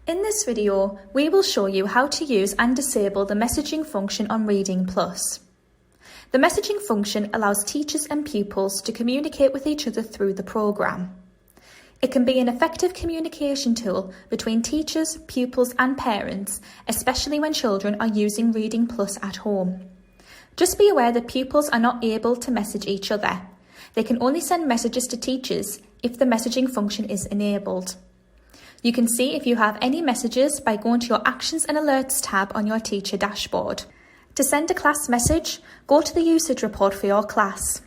In this video, we will show you how to use and disable the messaging function on Reading Plus. The messaging function allows teachers and pupils to communicate with each other through the programme. It can be an effective communication tool between teachers, pupils and parents, especially when children are using Reading Plus at home. Just be aware that pupils are not able to message each other. They can only send messages to teachers if the messaging function is enabled. You can see if you have any messages by going to your Actions and Alerts tab on your teacher dashboard. To send a class message, go to the usage report for your class.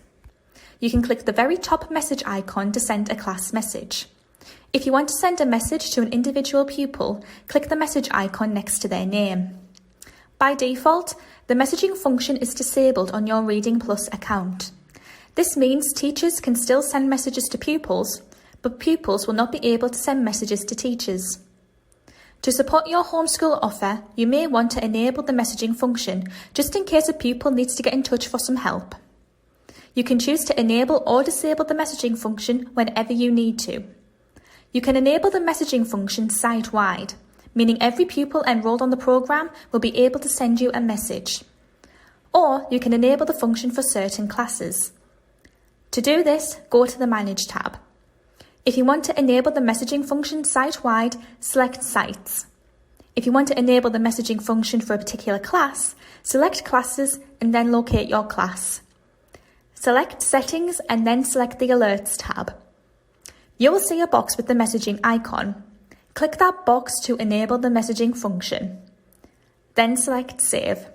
You can click the very top message icon to send a class message. If you want to send a message to an individual pupil, click the message icon next to their name. By default, the messaging function is disabled on your Reading Plus account. This means teachers can still send messages to pupils, but pupils will not be able to send messages to teachers. To support your homeschool offer, you may want to enable the messaging function just in case a pupil needs to get in touch for some help. You can choose to enable or disable the messaging function whenever you need to. You can enable the messaging function site-wide, meaning every pupil enrolled on the programme will be able to send you a message. Or you can enable the function for certain classes. To do this, go to the Manage tab. If you want to enable the messaging function site-wide, select Sites. If you want to enable the messaging function for a particular class, select Classes and then locate your class. Select Settings and then select the Alerts tab. You will see a box with the messaging icon. Click that box to enable the messaging function. Then select Save.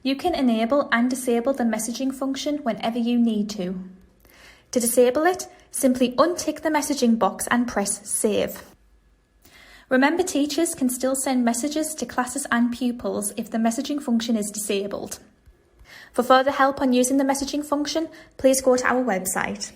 You can enable and disable the messaging function whenever you need to. To disable it, simply untick the messaging box and press Save. Remember, teachers can still send messages to classes and pupils if the messaging function is disabled. For further help on using the messaging function, please go to our website.